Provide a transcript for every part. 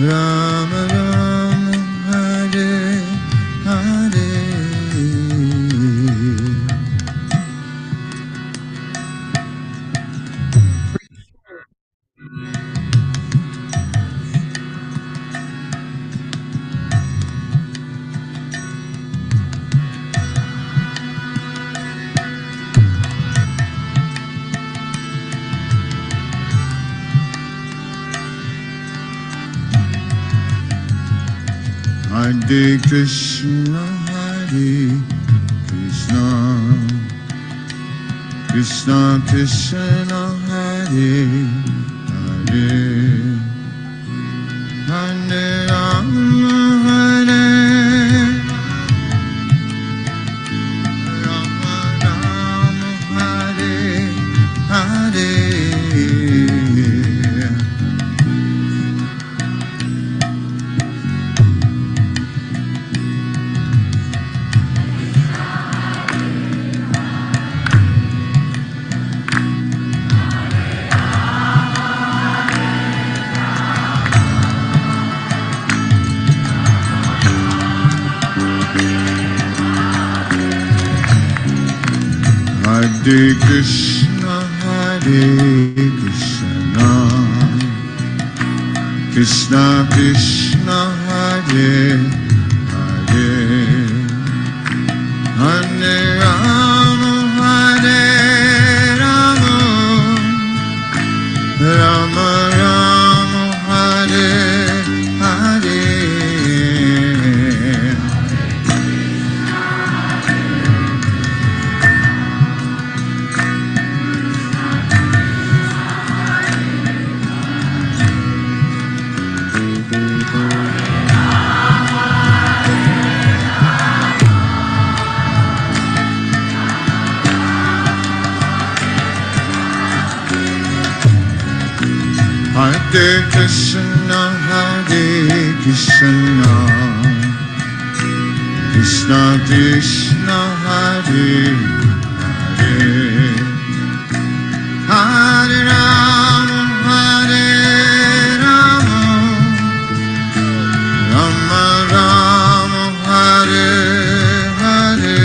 Rama Rama Hare Hare. Hare Krishna, Hare Krishna, Krishna Krishna, Hare Hare, Hare Rama, Hare Rama, Rama, Hare Hare. Hare Krishna, Hare Krishna, Krishna Krishna, Hare Hare, Hare Rama, Hare Rama, Rama Rama, Hare Hare. Hare Krishna, Hare Krishna, Krishna Krishna, Hare Hare, Hare Rama, Hare Rama, Rama Rama, Hare Hare.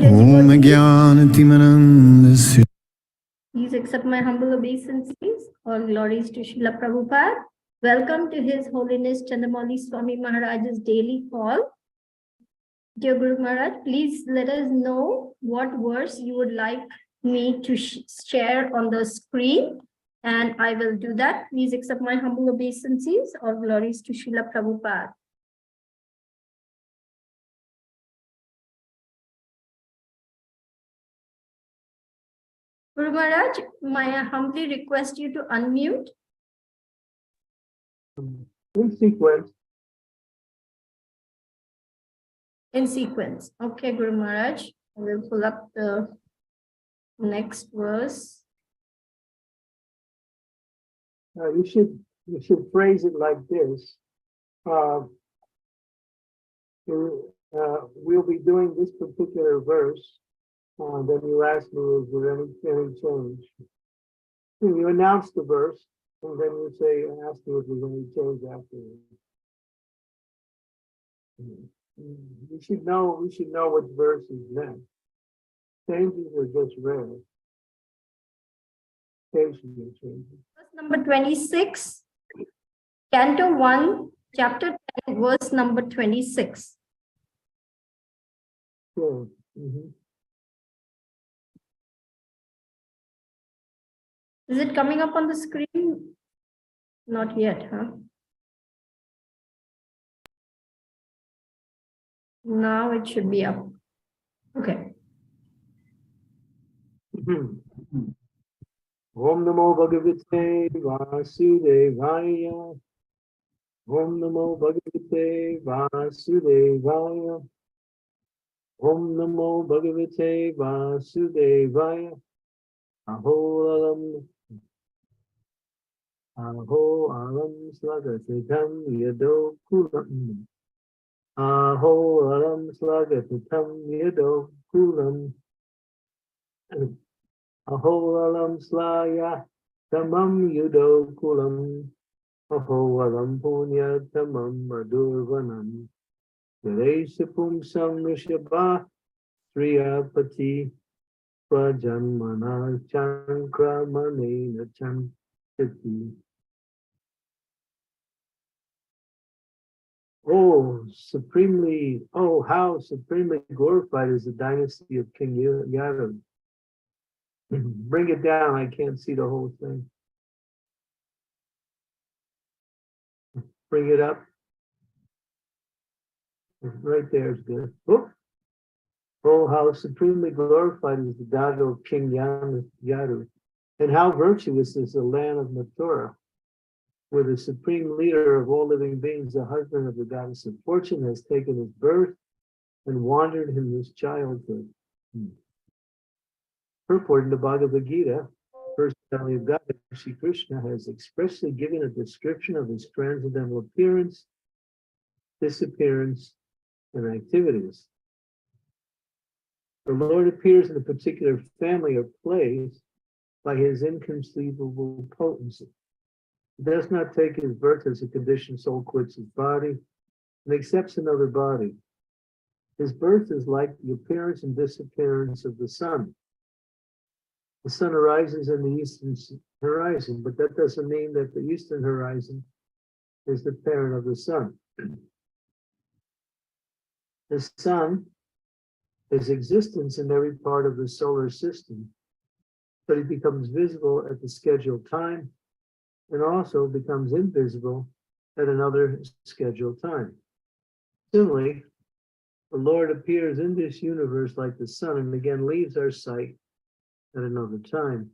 Om Jnana-timirandasya. Please accept my humble obeisances. All glories to Srila Prabhupada. Welcome to His Holiness Candramauli Swami Maharaj's daily call. Dear Guru Maharaj, please let us know what verse you would like me to share on the screen, and I will do that. Please accept my humble obeisances. All glories to Srila Prabhupada. Guru Maharaj, may I humbly request you to unmute? In sequence. In sequence. Okay, Guru Maharaj. I will pull up the next verse. You should phrase it like this. We'll be doing this particular verse. Then you ask me, is there any change? You announce the verse, and then you say, ask me if there's any change afterwards. We should know what verse is next. Changes are just rare. Occasional changes. Verse number 26, Canto 1, Chapter 10, verse number 26. Sure. Is it coming up on the screen? Not yet, huh? Now it should be up. Okay. Om Namo Bhagavate Vasudevaya. Om Namo Bhagavate Vasudevaya. Om Namo Bhagavate Vasudevaya. Aho alam slagatitam yado kulam. Aho alam slagatitam yado kulam. Aho alam slaya tamam yado kulam. Aho alam punya tamam madurvanam. Yaresha pumsam rishabha sriyapati prajanmana chankramane chantati. How supremely glorified is the dynasty of King Yadav. Bring it down, I can't see the whole thing. Bring it up. Right there is good. Oh, how supremely glorified is the daughter of King Yadav. And how virtuous is the land of Mathura, where the supreme leader of all living beings, the husband of the goddess of fortune, has taken his birth and wandered in his childhood. Purport in the Bhagavad Gita, personality of God, Shri Krishna has expressly given a description of his transcendental appearance, disappearance, and activities. The Lord appears in a particular family or place by his inconceivable potency. He does not take his birth as a conditioned soul quits his body and accepts another body. His birth is like the appearance and disappearance of the sun. The sun arises in the eastern horizon, but that doesn't mean that the eastern horizon is the parent of the sun. The sun is existence in every part of the solar system, but it becomes visible at the scheduled time and also becomes invisible at another scheduled time. Similarly, the Lord appears in this universe like the sun and again leaves our sight at another time.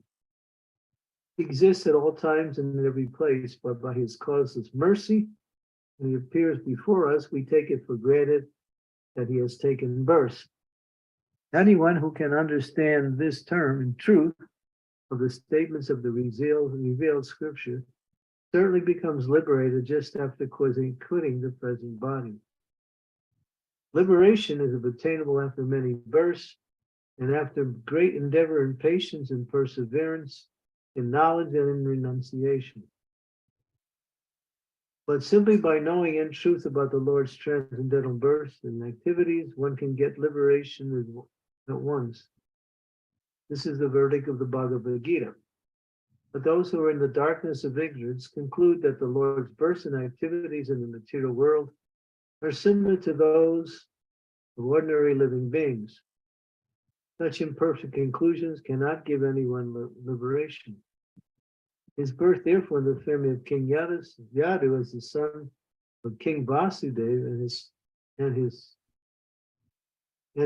He exists at all times and in every place, but by his causeless mercy, when he appears before us, we take it for granted that he has taken birth. Anyone who can understand this term in truth of the statements of the revealed scripture certainly becomes liberated just after quitting the present body. Liberation is obtainable after many births and after great endeavor and patience and perseverance in knowledge and in renunciation. But simply by knowing in truth about the Lord's transcendental birth and activities, one can get liberation at once. This is the verdict of the Bhagavad Gita. But those who are in the darkness of ignorance conclude that the Lord's birth and activities in the material world are similar to those of ordinary living beings. Such imperfect conclusions cannot give anyone liberation. His birth, therefore, in the family of King Yadu as the son of King Vasudeva and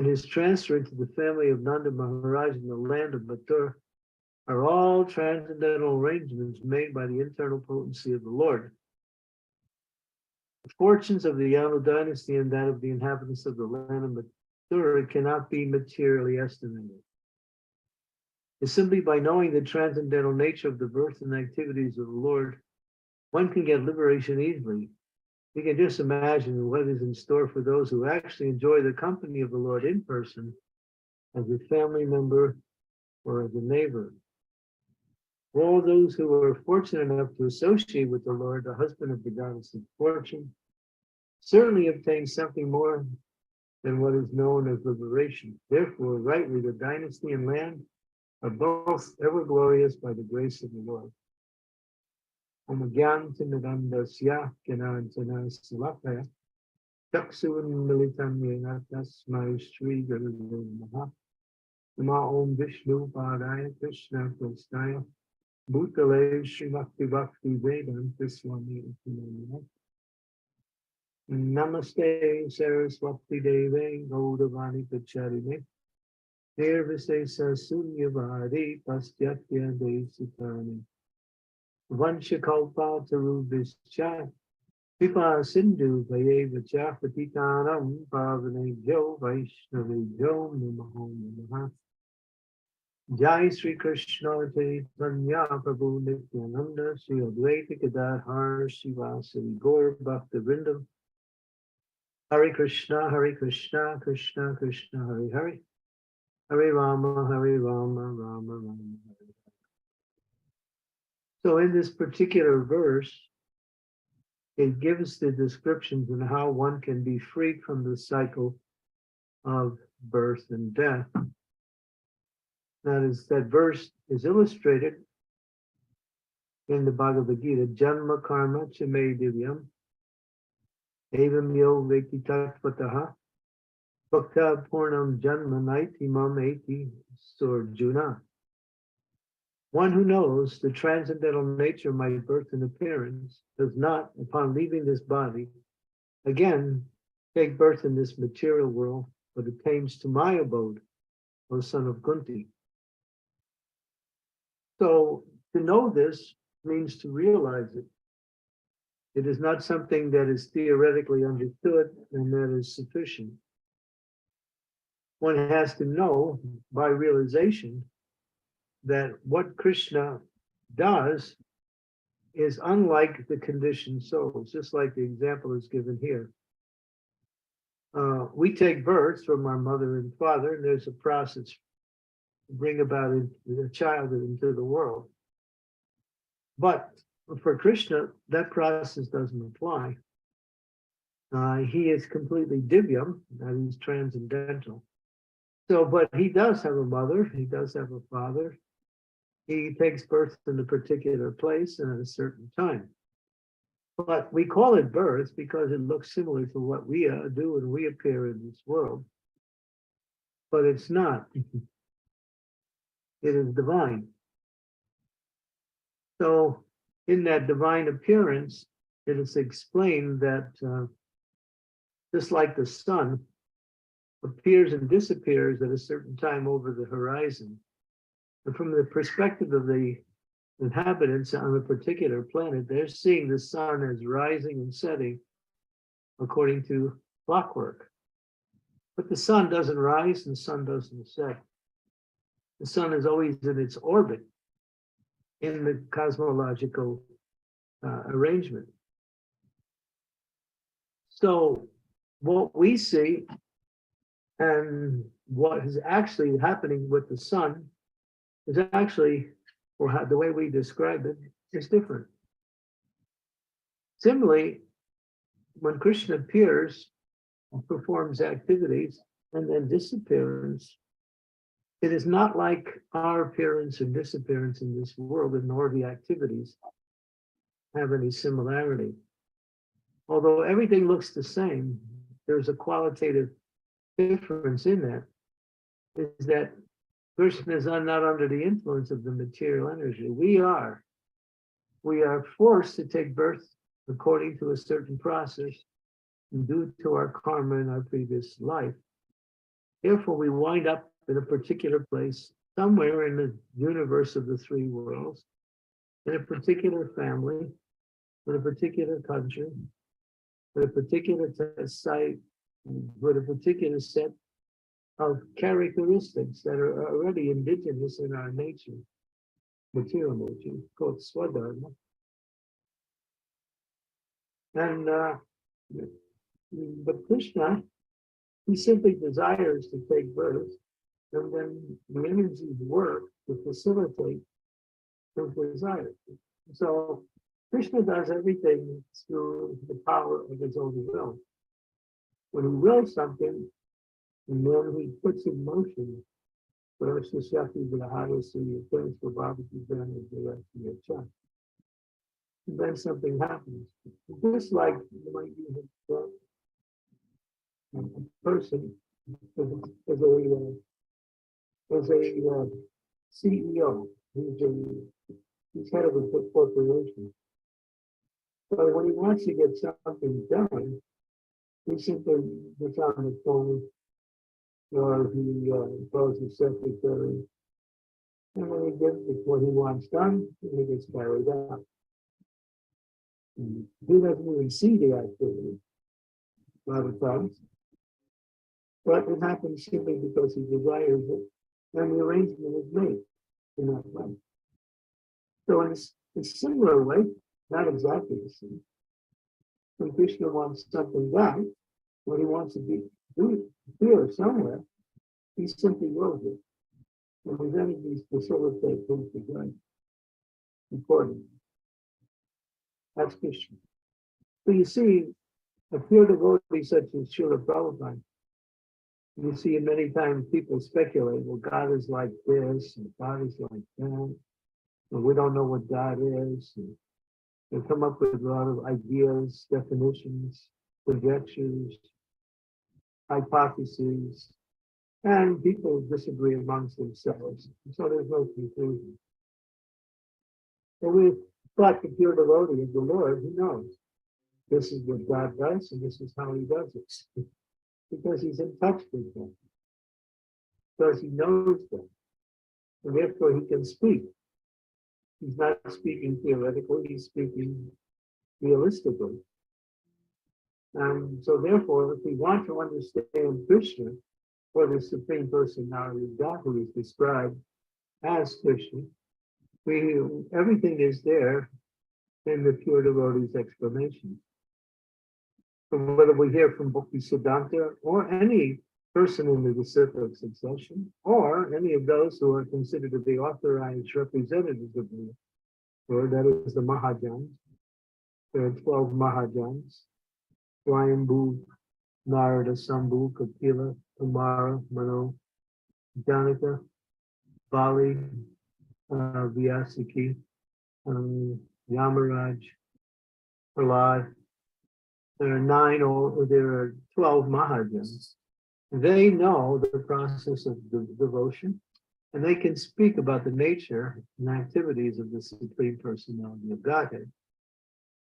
his transfer into the family of Nanda Maharaj in the land of Mathura are all transcendental arrangements made by the internal potency of the Lord. The fortunes of the Yadu dynasty and that of the inhabitants of the land of Mathura cannot be materially estimated. It's simply by knowing the transcendental nature of the birth and activities of the Lord, one can get liberation easily. You can just imagine what is in store for those who actually enjoy the company of the Lord in person, as a family member or as a neighbor. All those who are fortunate enough to associate with the Lord, the husband of the goddess of fortune, certainly obtain something more than what is known as liberation. Therefore, rightly, the dynasty and land are both ever glorious by the grace of the Lord. Om Gyantinadandasya Gyanantina Salakaya Chaksuvan Militam Yena Tasmai Shri Guru Namaha Nama Om Vishnu Padaya Krishna Kristaya Bhutale Srimati Bhakti Vedanta Swami Namaste Saraswati Deve Gaudavani Pacharine Nirvisesa Sunyavadi Pastyatya Desitani Vanchakalpa Tarubhischa Pipa Sindhu Bhayeva Cha Patitanam Pavanebhyo Vaishnavebhyo Namaho Namaha. Jai Sri Krishna Chaitanya Prabhu Nityananda Sri Advaita Gadadhar Srivasadi Gaur Bhakta Vrindam. Hare Krishna, Krishna Krishna, Hare Hare. Hare Rama, Rama Rama, Hare. So in this particular verse, it gives the descriptions on how one can be freed from the cycle of birth and death. That verse is illustrated in the Bhagavad Gita, Janma Karma Chame Divyam, Evam Yo Vekti Tattvataha, Bhakta Purnam Janma Naiti Mam Eti Surjuna. One who knows the transcendental nature of my birth and appearance does not, upon leaving this body, again take birth in this material world, but attains to my abode, O son of Kunti. So to know this means to realize it. It is not something that is theoretically understood and that is sufficient. One has to know by realization that what Krishna does is unlike the conditioned souls, just like the example is given here. We take birth from our mother and father, and there's a process to bring about a child into the world. But for Krishna, that process doesn't apply. He is completely divyam, that is transcendental. So, but he does have a mother, he does have a father. He takes birth in a particular place and at a certain time. But we call it birth because it looks similar to what we do when we appear in this world. But it's not. It is divine. So in that divine appearance, it is explained that just like the sun appears and disappears at a certain time over the horizon, and from the perspective of the inhabitants on a particular planet, they're seeing the sun as rising and setting according to clockwork. But the sun doesn't rise and the sun doesn't set. The sun is always in its orbit in the cosmological arrangement. So what we see and what is actually happening with the sun is actually, or how, the way we describe it, is different. Similarly, when Krishna appears and performs activities and then disappears, it is not like our appearance and disappearance in this world, and nor the activities have any similarity. Although everything looks the same, there's a qualitative difference in that, is that Krishna is not under the influence of the material energy. We are forced to take birth according to a certain process due to our karma in our previous life. Therefore, we wind up in a particular place, somewhere in the universe of the three worlds, in a particular family, in a particular country, with a particular site, with a particular set of characteristics that are already indigenous in our nature, material nature, called swadharma. And but Krishna, he simply desires to take birth, and then the energies work to facilitate his desire. So Krishna does everything through the power of his own will. When he wills something, and then he puts in motion, then something happens. Just like you might use a person as a CEO. He's head of a corporation. So when he wants to get something done, he simply gets on the phone, or he calls his secretary, and when he gets what he wants done, he gets carried out. He doesn't even see the activity a lot of times. But it happens simply because he desires it, and the arrangement is made in that way. So in a similar way, not exactly the same. When Krishna wants something done, when he wants to be do it here somewhere, he simply wills it. And his enemies facilitate things to go accordingly. That's Krishna. So you see, a pure devotee such as Srila Prabhupada, you see many times people speculate, well, God is like this, and God is like that, and we don't know what God is. And they come up with a lot of ideas, definitions, conjectures, hypotheses, and people disagree amongst themselves. So there's no conclusion. But the pure devotee of the Lord, he knows this is what God does, and this is how he does it. Because he's in touch with them. Because he knows them. And therefore he can speak. He's not speaking theoretically, he's speaking realistically. And so therefore, if we want to understand Krishna, or the Supreme Personality of God who is described as Krishna, everything is there in the pure devotee's explanation. So whether we hear from Bhakti Siddhanta or any person in the disciplic succession, or any of those who are considered to be authorized representatives of the Lord, that is the Mahajans. There are 12 Mahajans: Swayambhu, Narada, Sambhu, Kapila, Kumara, Mano, Janaka, Bali, Vyasaki, Yamaraj, Prahlad. There are 12 Mahajans. They know the process of devotion, and they can speak about the nature and activities of the Supreme Personality of Godhead,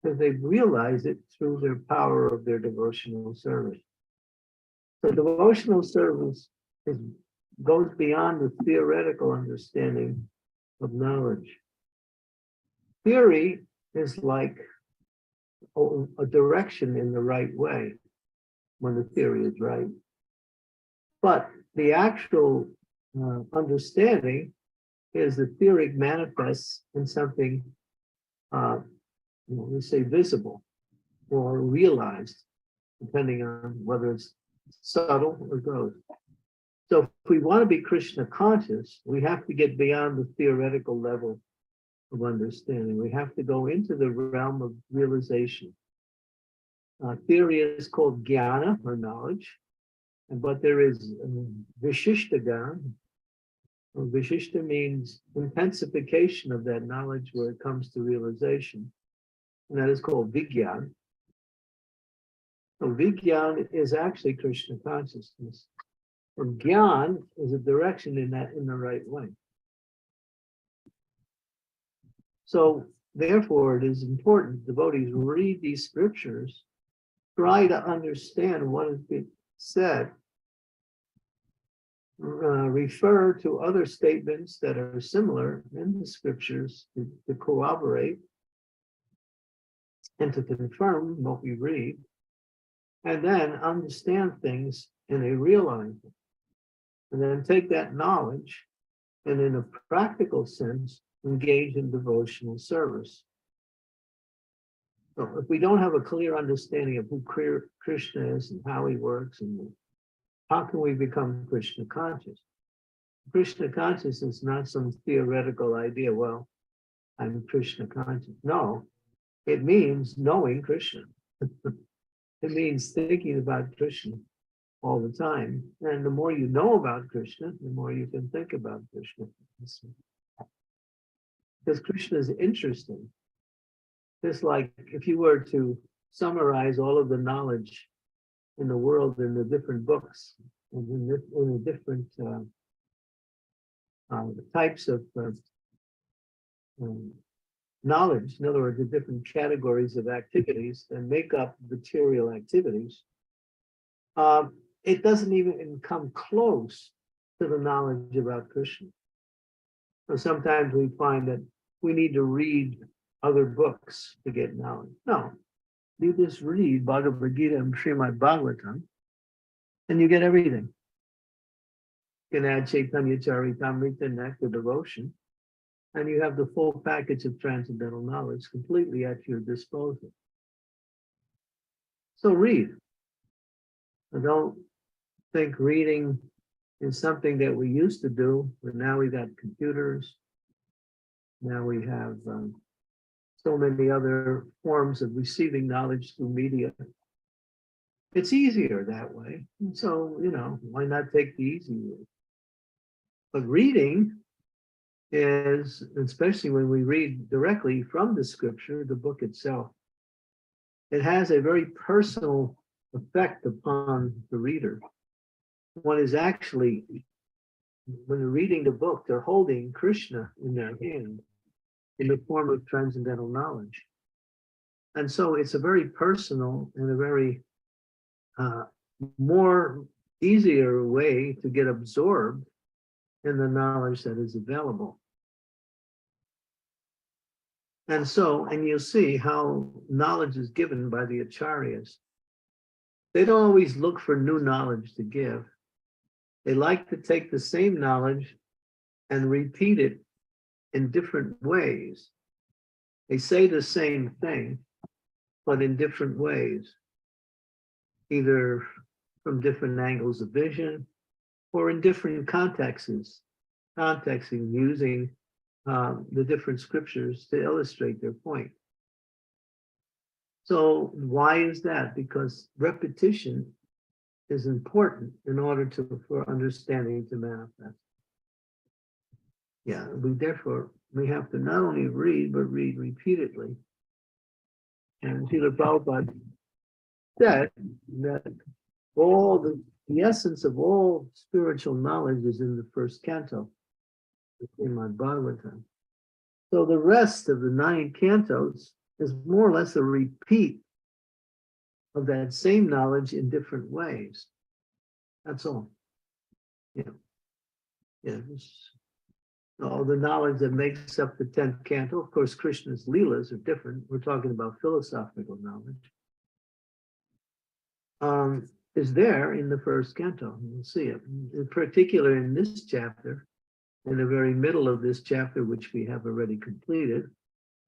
because they've realized it through their power of their devotional service. So devotional service goes beyond the theoretical understanding of knowledge. Theory is like a direction in the right way when the theory is right. But the actual understanding is the theory manifests in something, we say visible or realized, depending on whether it's subtle or gross. So if we want to be Krishna conscious, we have to get beyond the theoretical level of understanding. We have to go into the realm of realization. Theory is called jnana, or knowledge, but there is vishishta jnana. Vishishta means intensification of that knowledge where it comes to realization, and that is called vigyan. So vigyan is actually Krishna consciousness. And gyan is a direction in the right way. So therefore, it is important devotees read these scriptures, try to understand what is being said, refer to other statements that are similar in the scriptures to corroborate and to confirm what we read, and then understand things in a realized way. And then take that knowledge and in a practical sense, engage in devotional service. So if we don't have a clear understanding of who Krishna is and how he works, and how can we become Krishna conscious? Krishna conscious is not some theoretical idea, well, I'm Krishna conscious. No, it means knowing Krishna. It means thinking about Krishna all the time. And the more you know about Krishna, the more you can think about Krishna. Because Krishna is interesting. Just like if you were to summarize all of the knowledge in the world in the different books, and in the different types of knowledge, in other words, the different categories of activities that make up material activities, it doesn't even come close to the knowledge about Krishna. So sometimes we find that we need to read other books to get knowledge. No, you just read Bhagavad Gita and Srimad Bhagavatam, and you get everything. You can add Chaitanya Charitamrita, Nectar Devotion, and you have the full package of transcendental knowledge completely at your disposal. So read. I don't think reading is something that we used to do, but now we got computers. Now we have so many other forms of receiving knowledge through media. It's easier that way. And so, why not take the easy route? But reading is, especially when we read directly from the scripture, the book itself, it has a very personal effect upon the reader. One is actually, when they're reading the book, they're holding Krishna in their hand in the form of transcendental knowledge. And so it's a very personal and a very more easier way to get absorbed in the knowledge that is available. And so, and you'll see how knowledge is given by the acharyas. They don't always look for new knowledge to give. They like to take the same knowledge and repeat it in different ways. They say the same thing, but in different ways, either from different angles of vision or in different contexts, using the different scriptures to illustrate their point. So why is that? Because repetition is important in order for understanding to manifest. Yeah, we have to not only read, but read repeatedly. And Srila Prabhupada said that all the essence of all spiritual knowledge is in the first canto, the Srimad Bhagavatam. So the rest of the 9 cantos is more or less a repeat of that same knowledge in different ways. That's all. All the knowledge that makes up the 10th canto. Of course, Krishna's leelas are different. We're talking about philosophical knowledge. Is there in the first canto. You'll see it. In particular, in this chapter, in the very middle of this chapter, which we have already completed,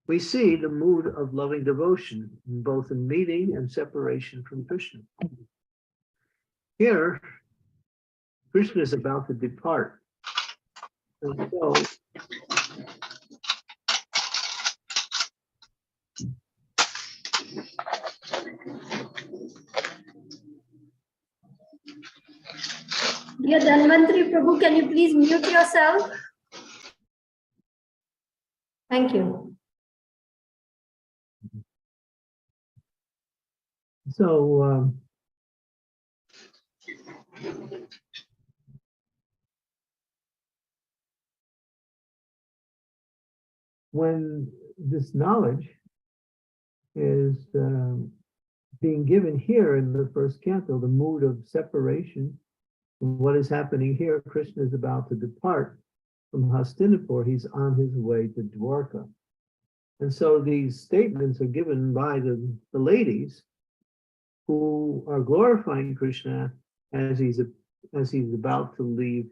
we see the mood of loving devotion, both in meeting and separation from Krishna. Here, Krishna is about to depart. And so, Dear Dhanvantri Prabhu, can you please mute yourself? Thank you. So, when this knowledge is being given here in the first canto, the mood of separation, what is happening here, Krishna is about to depart from Hastinapur. He's on his way to Dwarka. And so these statements are given by the ladies who are glorifying Krishna as he's about to leave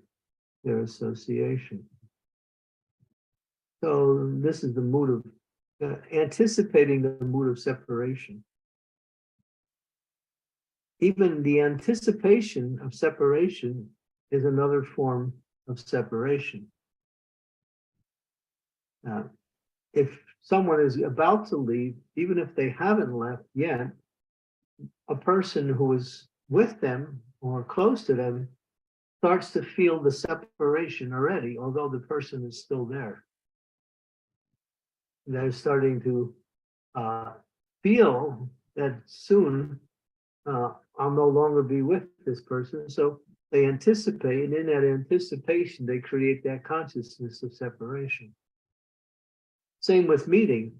their association. So this is the mood of anticipating the mood of separation. Even the anticipation of separation is another form of separation. If someone is about to leave, even if they haven't left yet, a person who is with them or close to them starts to feel the separation already, although the person is still there. They're starting to feel that soon I'll no longer be with this person. So they anticipate, and in that anticipation, they create that consciousness of separation. Same with meeting.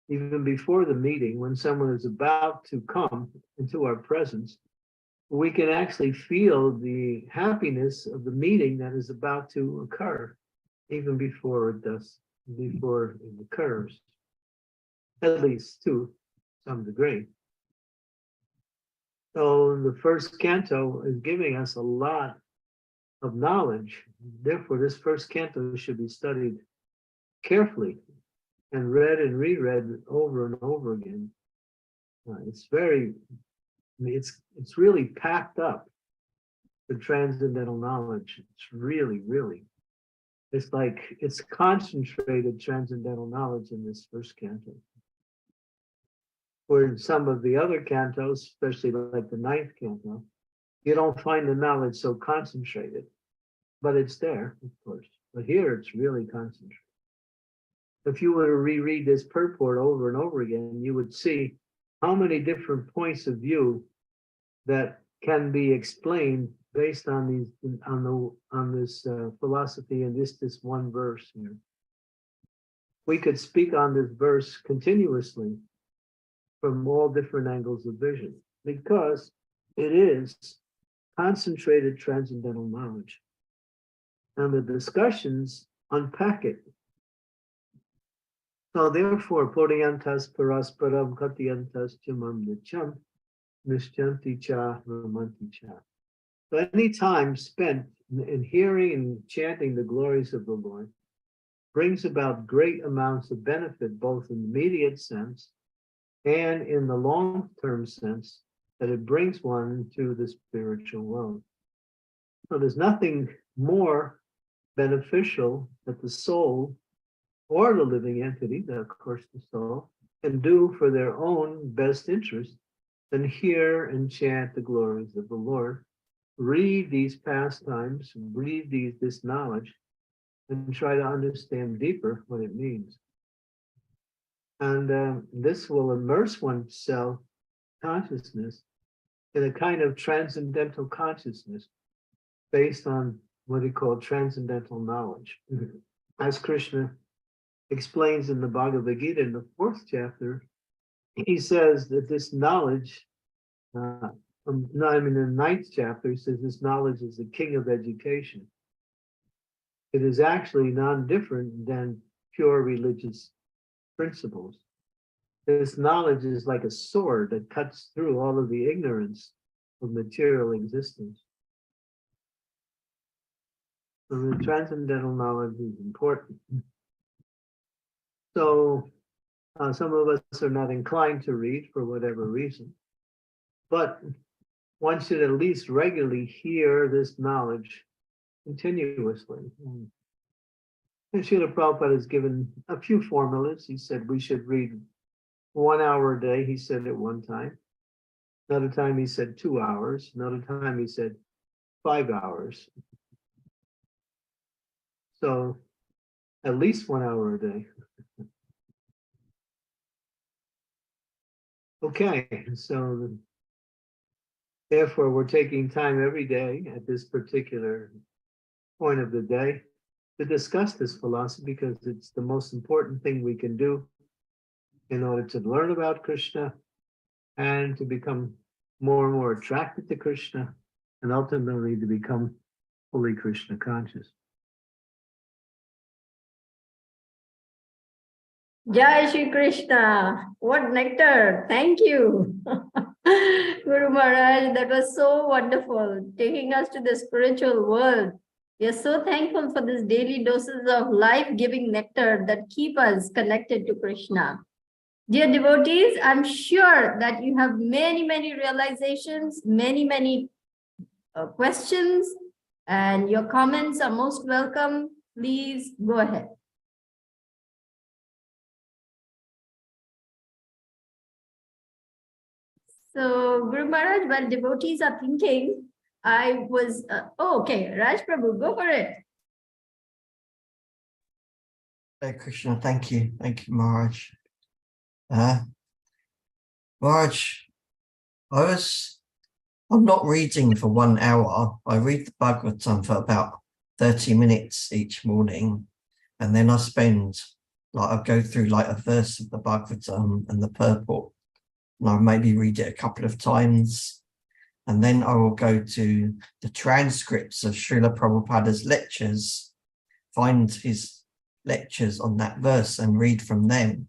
Even before the meeting, when someone is about to come into our presence, we can actually feel the happiness of the meeting that is about to occur, even before it occurs. at least to some degree. So the first canto is giving us a lot of knowledge. Therefore, this first canto should be studied carefully and read and reread over and over again. It's really packed up the transcendental knowledge. It's really, it's like it's concentrated transcendental knowledge in this first canto. Where some of the other cantos, especially like the 9th canto, you don't find the knowledge so concentrated, but it's there, of course. But here it's really concentrated. If you were to reread this purport over and over again, you would see how many different points of view that can be explained based on these on this philosophy and this one verse here. We could speak on this verse continuously from all different angles of vision because it is concentrated transcendental knowledge, and the discussions unpack it. So therefore, Poriyantas parasparam katiyantas chamam nicham nishyanti cha ramanti cha. So any time spent in hearing and chanting the glories of the Lord brings about great amounts of benefit, both in the immediate sense and in the long-term sense that it brings one to the spiritual world. So there's nothing more beneficial that the soul or the living entity, of course the soul, can do for their own best interest than hear and chant the glories of the Lord, read these pastimes, read this knowledge, and try to understand deeper what it means. And this will immerse oneself consciousness in a kind of transcendental consciousness based on what he called transcendental knowledge. As Krishna explains in the Bhagavad Gita in the 4th chapter, he says that this knowledge, in the 9th chapter, he says this knowledge is the king of education. It is actually non-different than pure religious principles. This knowledge is like a sword that cuts through all of the ignorance of material existence. So the transcendental knowledge is important. So some of us are not inclined to read for whatever reason, but one should at least regularly hear this knowledge continuously. And Srila Prabhupada has given a few formulas. He said we should read 1 hour a day, he said at one time. Another time he said 2 hours. Another time he said 5 hours. So at least 1 hour a day. Okay, so therefore we're taking time every day at this particular point of the day to discuss this philosophy because it's the most important thing we can do in order to learn about Krishna and to become more and more attracted to Krishna and ultimately to become fully Krishna conscious. Jai Shri Krishna. What nectar. Thank you. Guru Maharaj, that was so wonderful, taking us to the spiritual world. We are so thankful for this daily doses of life-giving nectar that keep us connected to Krishna. Dear devotees, I'm sure that you have many realizations, many questions, and your comments are most welcome. Please go ahead. So, Guru Maharaj, while devotees are thinking, I was, okay, Raj Prabhu, go for it. Hare Krishna, thank you. Thank you, Maharaj. Maharaj, I'm not reading for 1 hour. I read the Bhagavatam for about 30 minutes each morning. And then I go through like a verse of the Bhagavatam and the purport. And I'll maybe read it a couple of times. And then I will go to the transcripts of Srila Prabhupada's lectures, find his lectures on that verse and read from them.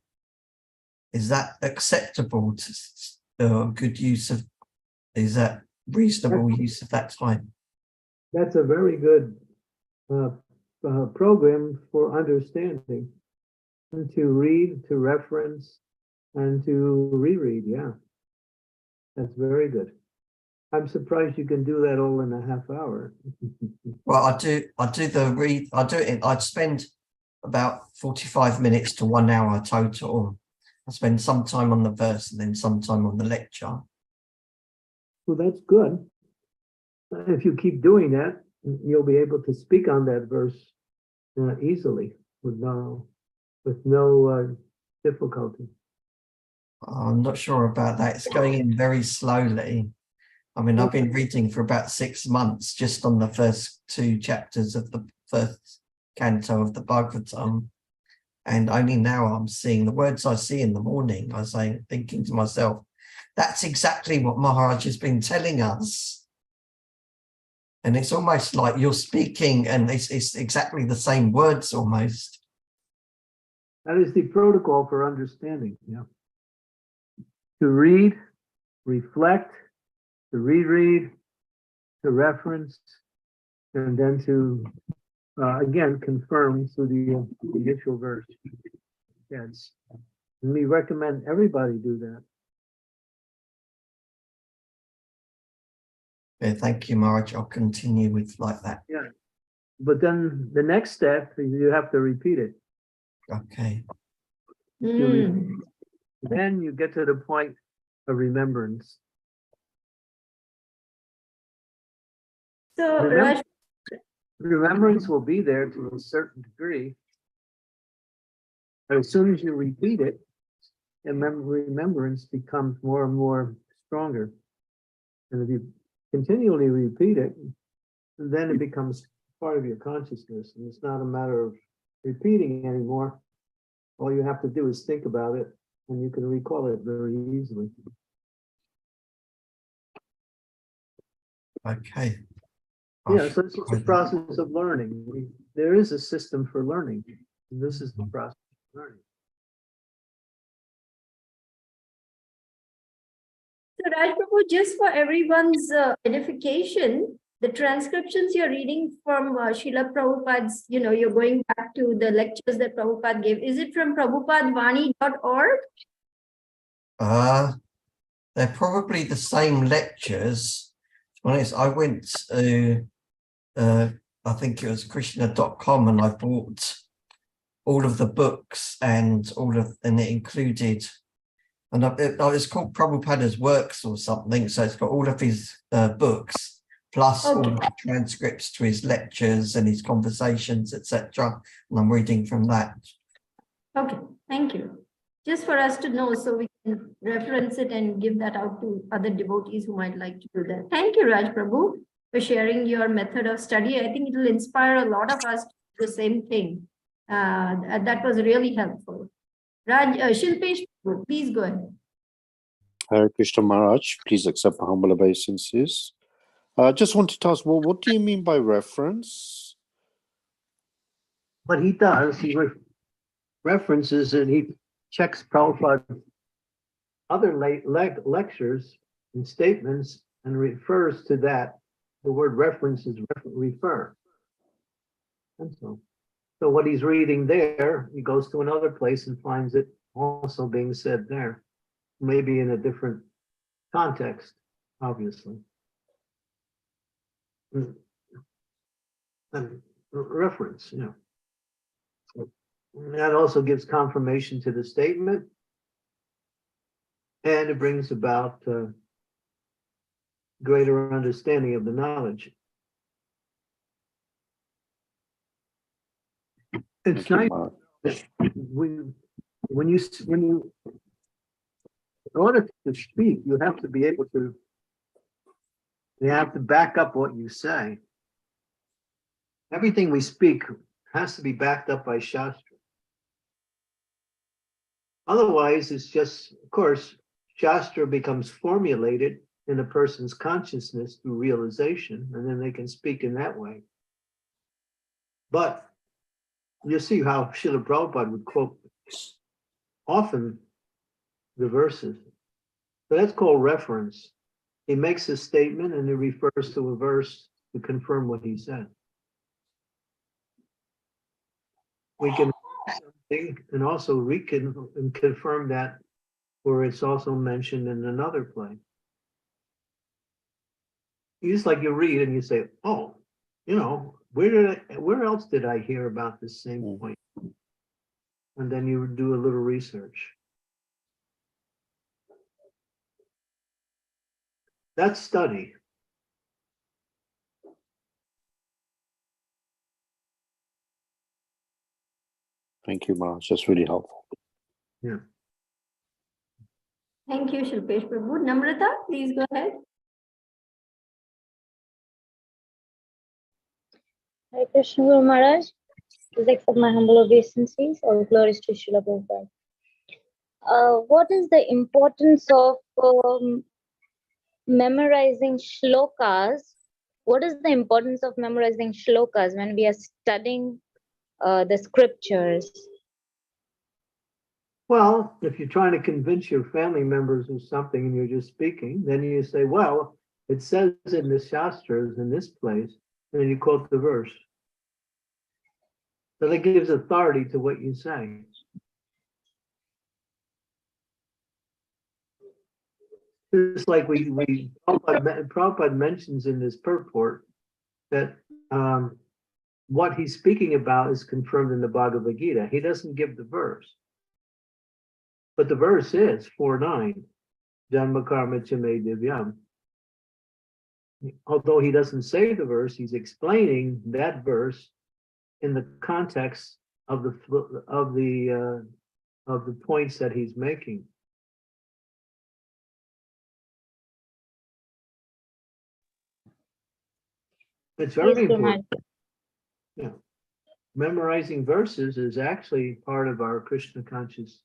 Is that acceptable to good use of, is that reasonable use of that time? That's a very good program for understanding, and to read, to reference, and to reread. Yeah, that's very good. I'm surprised you can do that all in a half hour. Well, I do it. I'd spend about 45 minutes to 1 hour total. I spend some time on the verse and then some time on the lecture. Well, that's good. If you keep doing that, you'll be able to speak on that verse easily with no difficulty. I'm not sure about that. It's going in very slowly. I mean, I've been reading for about 6 months just on the first 2 chapters of the first canto of the Bhagavatam. And only now I'm seeing the words I see in the morning. I was thinking to myself, that's exactly what Maharaj has been telling us. And it's almost like you're speaking and it's exactly the same words almost. That is the protocol for understanding. Yeah. To read, reflect, to reread, to reference, and then to again confirm through the initial verse. Yes, and we recommend everybody do that. Yeah, thank you, Maharaj. I'll continue with like that. Yeah, but then the next step is you have to repeat it. Okay. Then you get to the point of remembrance. So, Raj, Remembrance will be there to a certain degree. As soon as you repeat it, remembrance becomes more and more stronger. And if you continually repeat it, then it becomes part of your consciousness. And it's not a matter of repeating anymore. All you have to do is think about it, and you can recall it very easily. Okay. Yeah, so it's a process of learning. There is a system for learning. And this is the process of learning. So Raj Prabhu, just for everyone's edification, the transcriptions you're reading from Srila Prabhupada's, you're going back to the lectures that Prabhupada gave. Is it from prabhupadvani.org? They're probably the same lectures. To be honest, I went to, I think it was Krishna.com, and I bought all of the books and it included, and it's called Prabhupada's Works or something. So it's got all of his books, plus all of the transcripts to his lectures and his conversations, etc. And I'm reading from that. Okay, thank you. Just for us to know, so we can reference it and give that out to other devotees who might like to do that. Thank you, Raj Prabhu, for sharing your method of study. I think it will inspire a lot of us to do the same thing. That was really helpful. Shilpesh, please go ahead. Hare Krishna Maharaj, please accept my humble obeisances. I just wanted to ask, well, what do you mean by reference? What he does, he references and he checks Prabhupada's other lectures and statements and refers to that. The word reference is refer. And so what he's reading there, he goes to another place and finds it also being said there, maybe in a different context, obviously. And reference, that also gives confirmation to the statement, and it brings about greater understanding of the knowledge. It's nice when you in order to speak, you have to be able to. You have to back up what you say. Everything we speak has to be backed up by Shastra. Otherwise, it's just, of course, Shastra becomes formulated in a person's consciousness through realization, and then they can speak in that way. But you see how Srila Prabhupada would quote often the verses. So that's called reference. He makes a statement and he refers to a verse to confirm what he said. We can something and also and confirm that where it's also mentioned in another place. Just like you read and you say, oh, you know, where else did I hear about this same point? And then you do a little research. That's study. Thank you, Maharaj. That's really helpful. Yeah. Thank you, Shilpesh Prabhu. Namrata, please go ahead. Hare Krishna Guru Maharaj, please accept my humble obeisances. All glories to Srila Prabhupada. What is the importance of memorizing shlokas? What is the importance of memorizing shlokas when we are studying the scriptures? Well, if you're trying to convince your family members of something and you're just speaking, then you say, well, it says in the Shastras in this place, and then you quote the verse. So that gives authority to what you say. Just like Prabhupada mentions in this purport that what he's speaking about is confirmed in the Bhagavad Gita. He doesn't give the verse. But the verse is 4:9, Janma Karma Chame Divyam. Although he doesn't say the verse, he's explaining that verse in the context of the points that he's making. It's very Yes, Guru Maharaj. important. Yeah. Memorizing verses is actually part of our Krishna conscious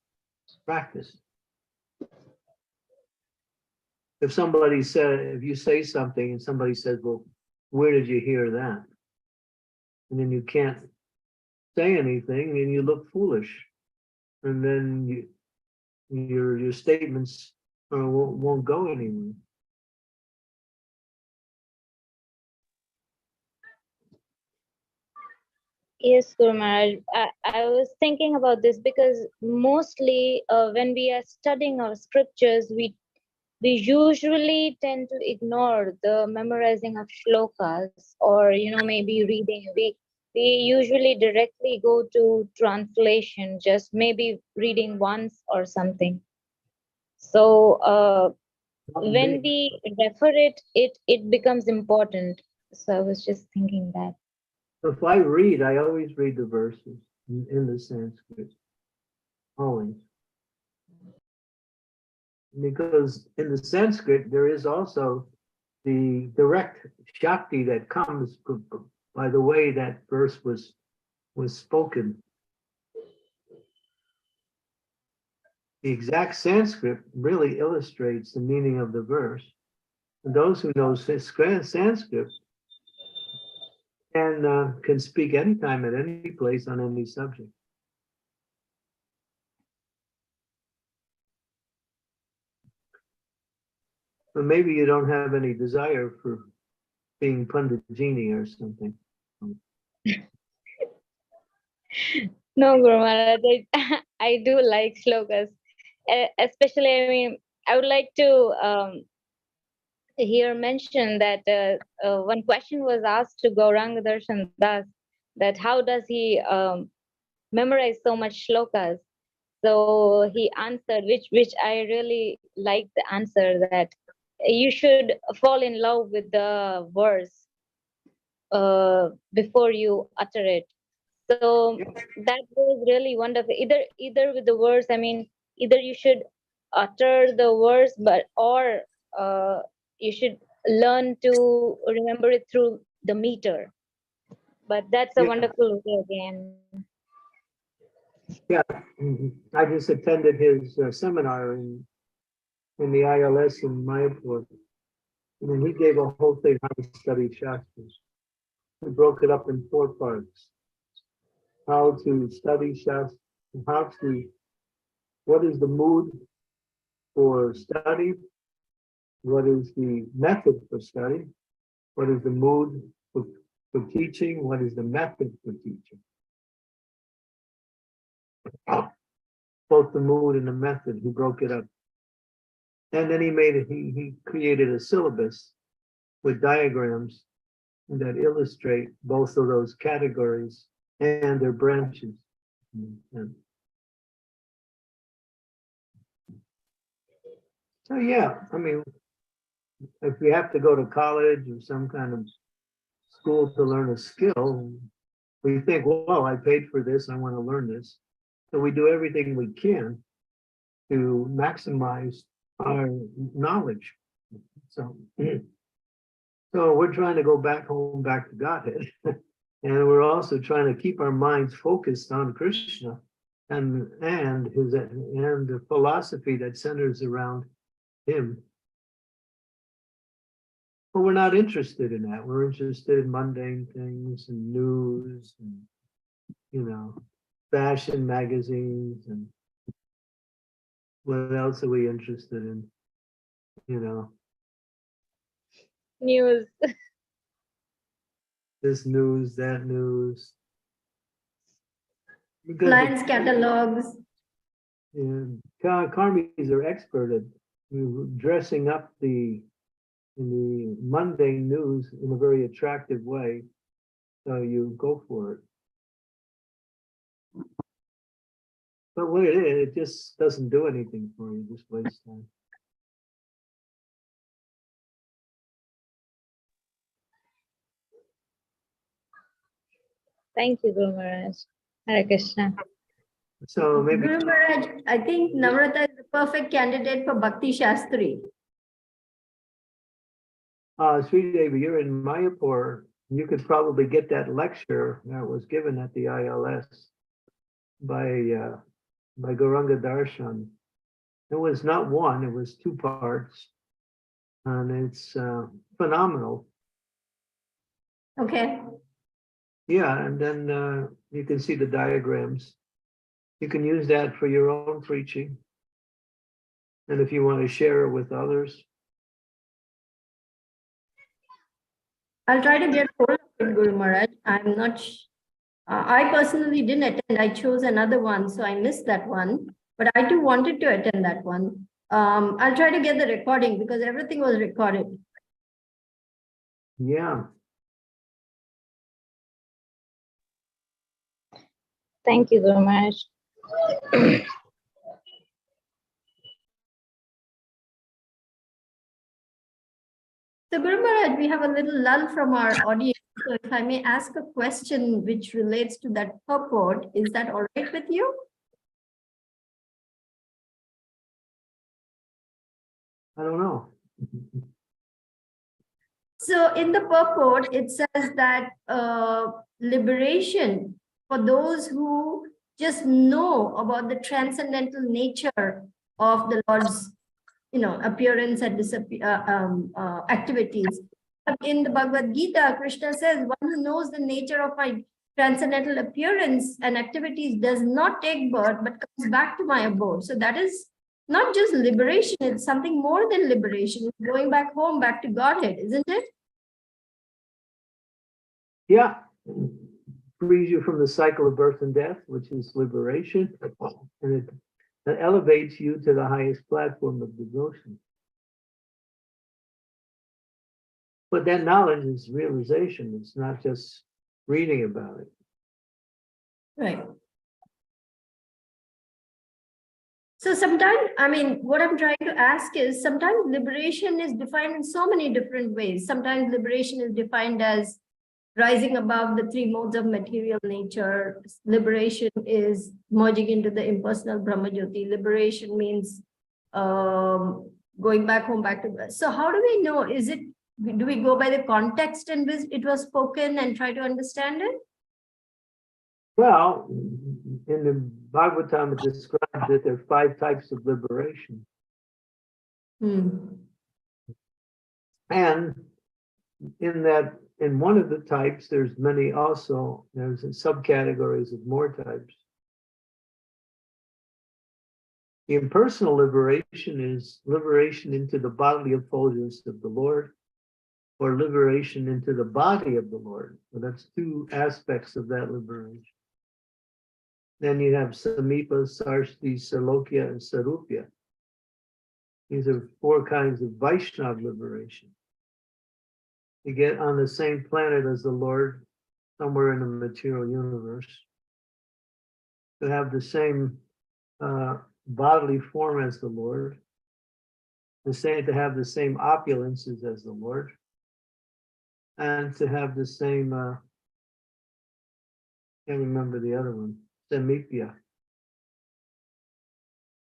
practice. If you say something and somebody says, well, where did you hear that? And then you can't say anything and you look foolish. And then your statements won't go anywhere. Yes, Guru Maharaj. I was thinking about this because mostly when we are studying our scriptures, we usually tend to ignore the memorizing of shlokas or maybe reading. We usually directly go to translation, just maybe reading once or something. So when we refer it becomes important. So I was just thinking that. If I read, I always read the verses in the Sanskrit. Always. Because in the Sanskrit, there is also the direct Shakti that comes by the way that verse was spoken. The exact Sanskrit really illustrates the meaning of the verse. And those who know Sanskrit can speak anytime at any place on any subject. But maybe you don't have any desire for being Panditjini or something. No, Guru Maharaj, I do like shlokas. Especially, I mean, I would like to hear mention that one question was asked to Gauranga Darshan Das, that how does he memorize so much shlokas? So he answered, which I really liked the answer, that you should fall in love with the verse before you utter it. So that was really wonderful. Either with the verse, I mean, either you should utter the verse, or you should learn to remember it through the meter. But that's a wonderful way again. Yeah, I just attended his seminar in the ILS in Mayapur. And then he gave a whole thing how to study Shastras. He broke it up in 4 parts. How to study Shastras, what is the mood for study? What is the method for study? What is the mood for teaching? What is the method for teaching? Both the mood and the method, he broke it up. And then he created a syllabus with diagrams that illustrate both of those categories and their branches. And so yeah, I mean, if we have to go to college or some kind of school to learn a skill, we think, well, I paid for this, I want to learn this. So we do everything we can to maximize our knowledge. So, so we're trying to go back home, back to Godhead. And we're also trying to keep our minds focused on Krishna and the philosophy that centers around him. But we're not interested in that. We're interested in mundane things and news and, you know, fashion magazines and what else are we interested in? You know, News. this news, that news. Because Clients catalogs. Karmis are expert at dressing up the mundane news in a very attractive way. So you go for it. But what it is, it just doesn't do anything for you, just waste time. Thank you, Guru Maharaj. Hare Krishna. So maybe Guru Maharaj, I think Namrata is the perfect candidate for Bhakti Shastri. Sri Devi, you're in Mayapur. You could probably get that lecture that was given at the ILS by Gauranga Darshan. It was not one, it was 2 parts. And it's phenomenal. Okay. Yeah, and then you can see the diagrams. You can use that for your own preaching. And if you want to share it with others. I'll try to get hold of it, Guru Maharaj. I'm not, I personally didn't attend. I chose another one, so I missed that one. But I too wanted to attend that one. I'll try to get the recording because everything was recorded. Yeah. Thank you, Guru Maharaj. So Guru Maharaj, we have a little lull from our audience. So if I may ask a question which relates to that purport, is that all right with you? I don't know. So in the purport, it says that liberation for those who just know about the transcendental nature of the Lord's, appearance and activities. In the Bhagavad Gita, Krishna says, one who knows the nature of my transcendental appearance and activities does not take birth, but comes back to my abode. So that is not just liberation, it's something more than liberation. It's going back home, back to Godhead, isn't it? Yeah. Frees you from the cycle of birth and death, which is liberation. And it elevates you to the highest platform of devotion. But that knowledge is realization. It's not just reading about it. Right. So sometimes, what I'm trying to ask is, sometimes liberation is defined in so many different ways. Sometimes liberation is defined as rising above the 3 modes of material nature. Liberation is merging into the impersonal Brahmajyoti. Liberation means going back home, back to. So how do we know? Do we go by the context in which it was spoken and try to understand it? Well, in the Bhagavatam, it describes that there are 5 types of liberation. And in one of the types, there's subcategories of more types. The impersonal liberation is liberation into the bodily effulgence of the Lord, or liberation into the body of the Lord. So that's two aspects of that liberation. Then you have Samipa, Sarshti, Sarlokya, and Sarupya. These are four kinds of Vaishnav liberation. You get on the same planet as the Lord, somewhere in the material universe. To have the same bodily form as the Lord, to have the same opulences as the Lord, and to have the same, can't remember the other one, Samipya.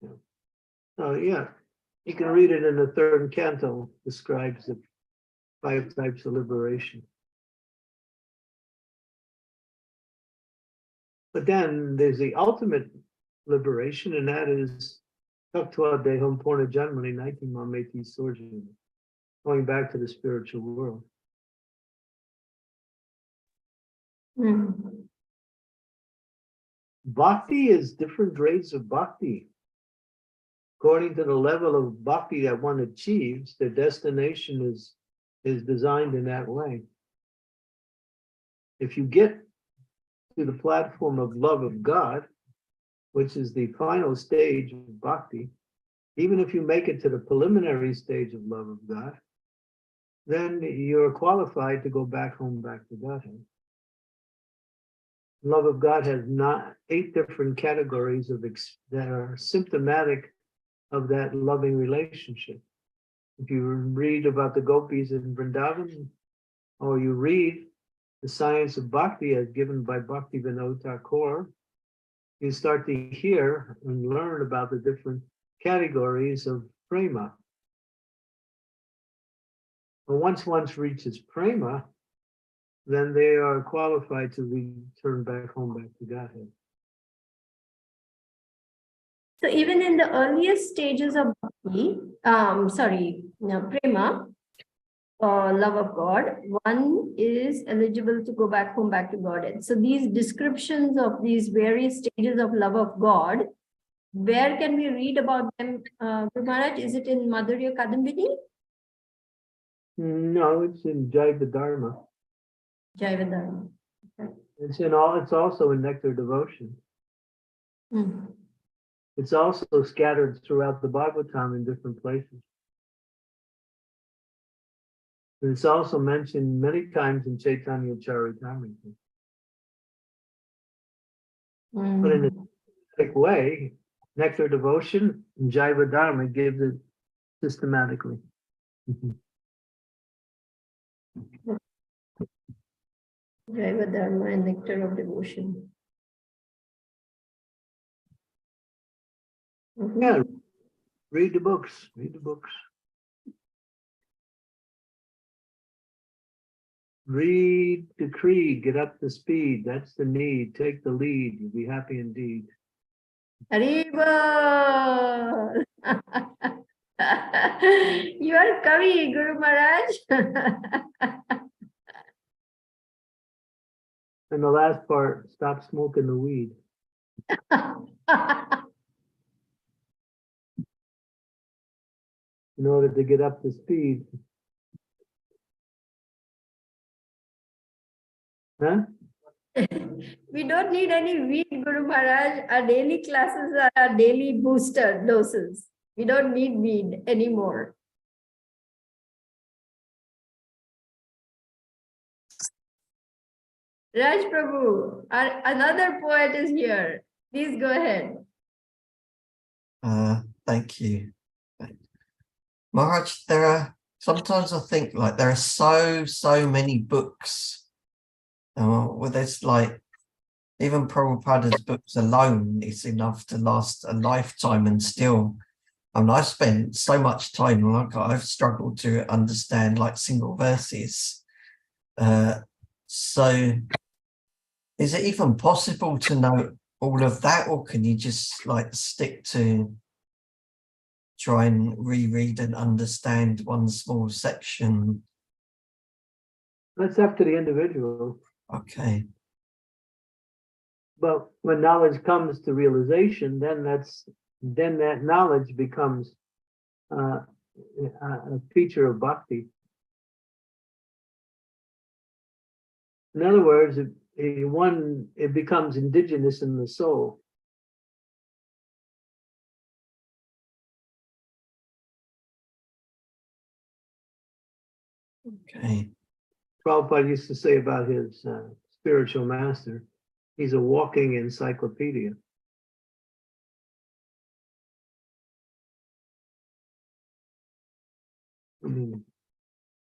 Yeah. Oh yeah, you can read it in the third canto, describes the 5 types of liberation. But then there's the ultimate liberation, and that is Taktva Deham Purna Janmani Naiti Mameti Sorjana, going back to the spiritual world. Bhakti is different grades of bhakti. According to the level of bhakti that one achieves, their destination is designed in that way. If you get to the platform of love of God, which is the final stage of bhakti, even if you make it to the preliminary stage of love of God, then you're qualified to go back home, back to Godhead. Love of God has 8 different categories that are symptomatic of that loving relationship. If you read about the gopis in Vrindavan, or you read the science of bhakti as given by Bhakti Vinod Thakur, you start to hear and learn about the different categories of prema. But once one reaches prema, then they are qualified to return back home, back to Godhead. So even in the earliest stages of bhakti, prema, or love of God, one is eligible to go back home, back to Godhead. So these descriptions of these various stages of love of God, where can we read about them, Guru Maharaj? Is it in Madhurya Kadambini? No, it's in Jaiva Dharma. Jaiva Dharma. Okay. It's also in Nectar Devotion. It's also scattered throughout the Bhagavatam in different places. And it's also mentioned many times in Chaitanya Charitamrita. But in a specific way, Nectar Devotion and Jaiva Dharma gives it systematically. Jaiva Dharma and Nectar of Devotion. Yeah, read the books, Read the creed, get up to speed. That's the need. Take the lead. You'll be happy indeed. Haribo! You are Kavi, Guru Maharaj. And the last part, stop smoking the weed. In order to get up to speed. Huh? We don't need any weed, Guru Maharaj. Our daily classes are our daily booster doses. We don't need weed anymore. Raj Prabhu, another poet is here. Please go ahead. Thank you. Maharaj, sometimes I think like there are so many books. Well, there's like, even Prabhupada's books alone is enough to last a lifetime, and still, I've spent so much time, like I've struggled to understand like single verses. So is it even possible to know all of that, or can you just like stick to try and reread and understand one small section? That's up to the individual. Okay. But when knowledge comes to realization, then that's then that knowledge becomes a feature of bhakti. In other words, it becomes indigenous in the soul. Okay. Prabhupada used to say about his spiritual master, he's a walking encyclopedia. I mean,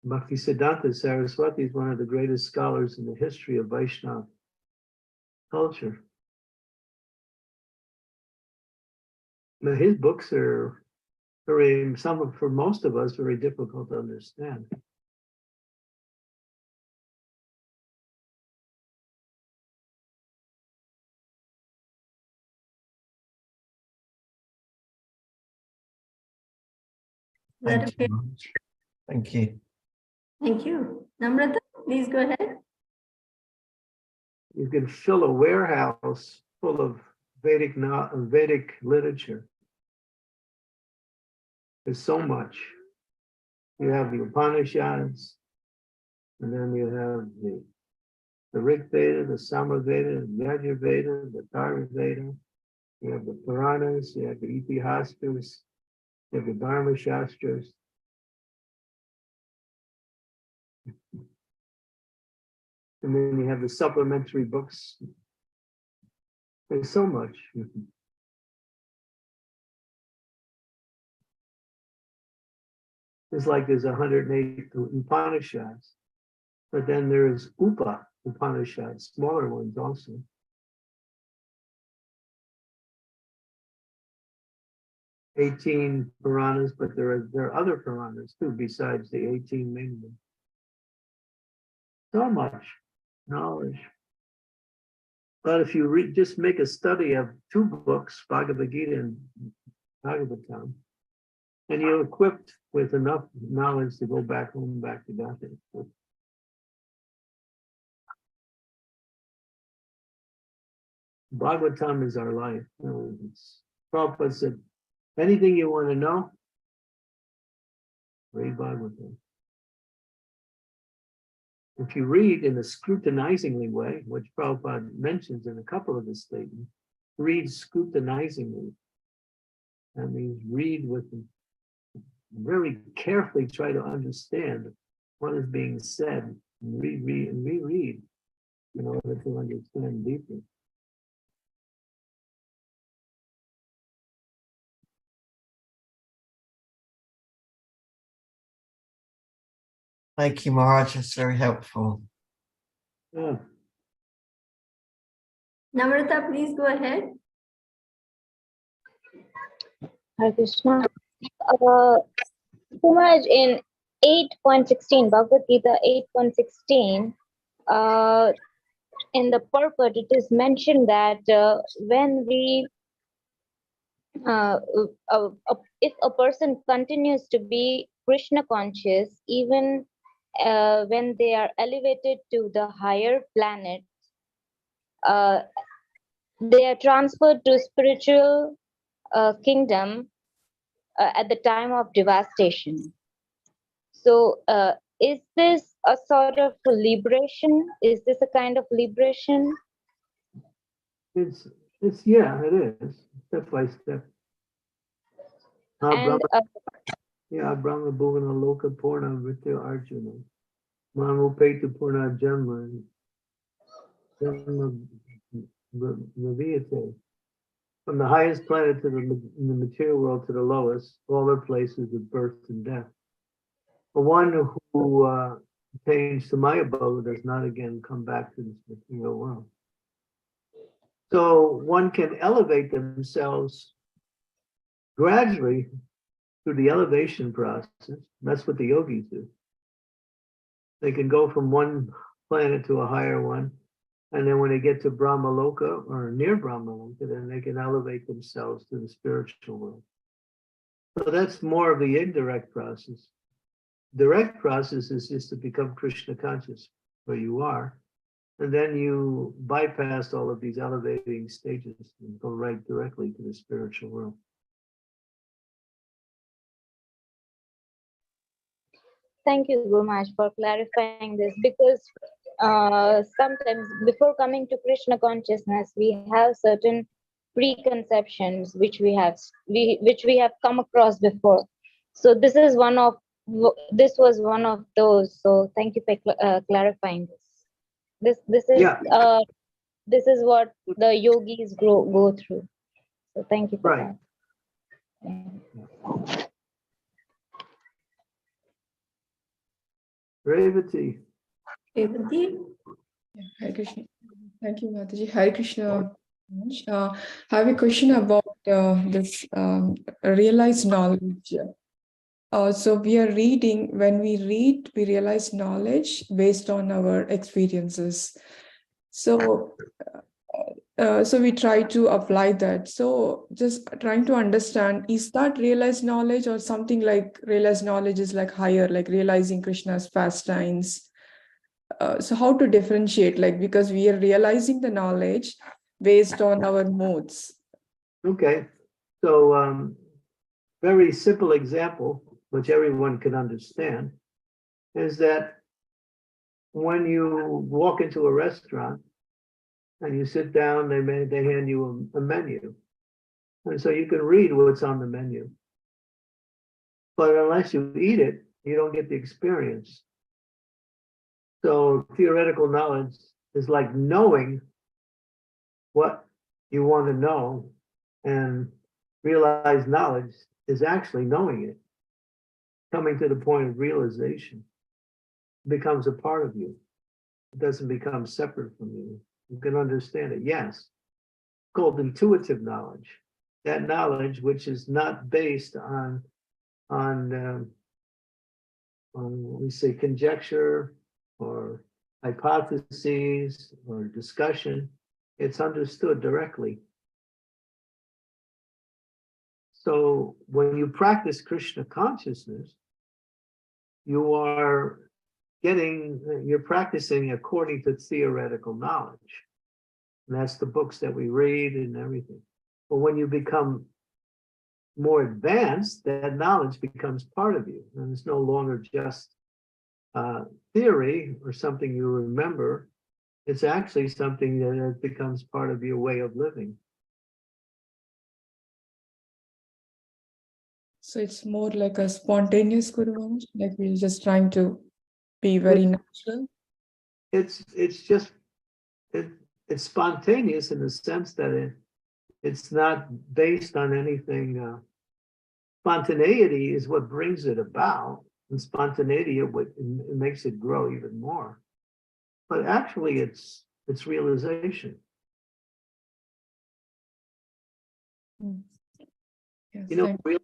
Bhaktisiddhanta Saraswati is one of the greatest scholars in the history of Vaishnava culture. But his books are very, for most of us, very difficult to understand. Is that Thank okay? you. Thank you. Thank you. Namrata, please go ahead. You can fill a warehouse full of Vedic literature. There's so much. You have the Upanishads, and then you have the Rig Veda, the Samar Veda, the Yajur Veda, the Tara Veda. You have the Puranas, you have the Itihastas, you have the Dharma Shastras. And then you have the supplementary books. There's so much. It's like there's 108 Upanishads, but then there's Upanishads, smaller ones also. $18 Puranas, but there are other Puranas too, besides the 18 main ones. So much knowledge. But if you just make a study of 2 books, Bhagavad Gita and Bhagavatam, and you're equipped with enough knowledge to go back home, back to God. Bhagavatam is our life. Prabhupada said, anything you want to know, read Bhagavatam. If you read in a scrutinizingly way, which Prabhupada mentions in a couple of his statements, read scrutinizingly. That means read with very carefully, try to understand what is being said, and reread in order to understand deeply. Thank you, Maharaj. It's very helpful. Yeah. Namrata, please go ahead. Hare Krishna. Maharaj, in 8.16, Bhagavad Gita 8.16, in the purport, it is mentioned that when we, if a person continues to be Krishna conscious, even when they are elevated to the higher planets, they are transferred to spiritual kingdom at the time of devastation. So is this a sort of liberation? Is this a kind of liberation? It's yeah, it is, step by step. And Yeah, Brahma Bhuvana Loka Purna Vritya Arjuna. Manupetu Purna Janma. Janma Naviyate. From the highest planet to in the material world to the lowest, all are places of birth and death. The one who attains to my abode does not again come back to this material world. So one can elevate themselves gradually through the elevation process. That's what the yogis do. They can go from one planet to a higher one, and then when they get to Brahma Loka or near Brahma Loka, then they can elevate themselves to the spiritual world. So that's more of the indirect process. Direct process is just to become Krishna conscious where you are, and then you bypass all of these elevating stages and go right directly to the spiritual world. Thank you, Guru Maharaj, for clarifying this, because sometimes before coming to Krishna consciousness, we have certain preconceptions which we have come across before. So this was one of those. So thank you for clarifying this. This is Yeah. this is what the yogis go through. So thank you for Right. that. Revati. Revati? Yeah, Hare Krishna. Thank you, Mataji. Hare Krishna. I have a question about this realized knowledge. So we are reading, when we read, we realize knowledge based on our experiences. So, so we try to apply that. So just trying to understand, is that realized knowledge, or something like realized knowledge is like higher, like realizing Krishna's pastimes? So how to differentiate, like, because we are realizing the knowledge based on our modes. Okay. So very simple example, which everyone can understand, is that when you walk into a restaurant and you sit down, they hand you a menu. And so you can read what's on the menu. But unless you eat it, you don't get the experience. So theoretical knowledge is like knowing what you want to know, and realized knowledge is actually knowing it. Coming to the point of realization becomes a part of you. It doesn't become separate from you. You can understand it. Yes, called intuitive knowledge. That knowledge which is not based on we say conjecture or hypotheses or discussion. It's understood directly. So when you practice Krishna consciousness, you're practicing according to theoretical knowledge. And that's the books that we read and everything. But when you become more advanced, that knowledge becomes part of you. And it's no longer just theory or something you remember. It's actually something that becomes part of your way of living. So it's more like a spontaneous Guru Maharaj, like we're just trying to be very natural. It's spontaneous in the sense that it's not based on anything. Spontaneity is what brings it about, and spontaneity it makes it grow even more. But actually, it's realization. Yes, You know what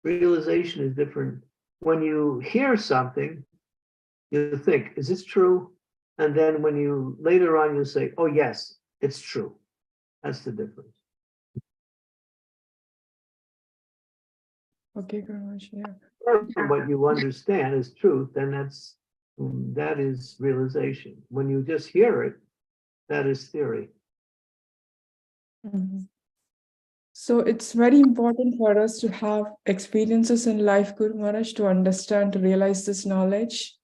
realization is different. When you hear something, you think, is this true? And then when you later on you say, oh yes, it's true. That's the difference. Okay, Guru Maharaj, yeah. What you understand is truth, then that is realization. When you just hear it, that is theory. Mhm. So it's very important for us to have experiences in life, Guru Maharaj, to understand, to realize this knowledge.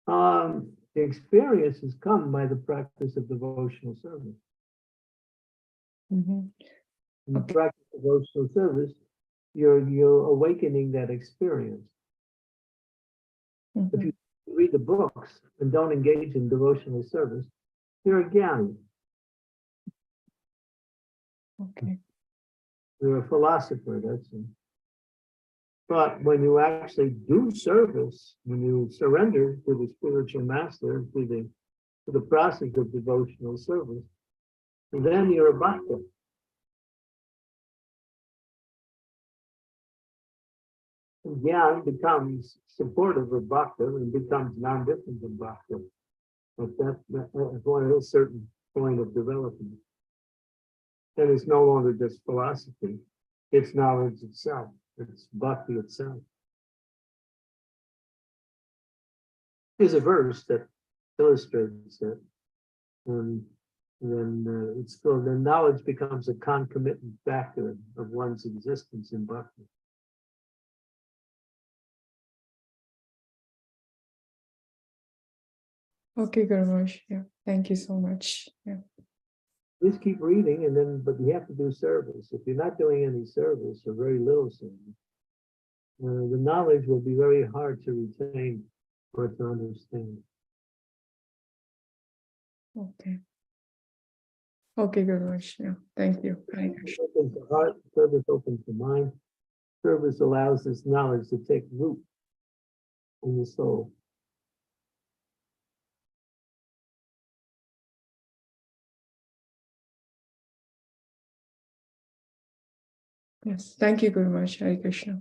The experiences come by the practice of devotional service. Mhm. In Okay. practice of devotional service, you're awakening that experience. If Mhm. you read the books and don't engage in devotional service, you're a jnani. Okay. You're a philosopher. That's it. But when you actually do service, when you surrender to the spiritual master, to the process of devotional service, then you're a bhakta. Jnana becomes supportive of bhakta and becomes non-different than bhakta. But that's one of a certain point of development. And it's no longer just philosophy, it's knowledge itself, it's bhakti itself. There's a verse that illustrates that. And then it's called, then knowledge becomes a concomitant factor of one's existence in bhakti. Okay, Guru Maharaj. Yeah. Thank you so much. Yeah. Just keep reading, and then, but you have to do service. If you're not doing any service or very little service, the knowledge will be very hard to retain or to understand. Okay. Okay, Guru Maharaj. Yeah. Thank you. Hare Krishna. Opens the heart, service opens the mind, service allows this knowledge to take root in the soul. Yes. Thank you, Guru Maharaj. Hare Krishna.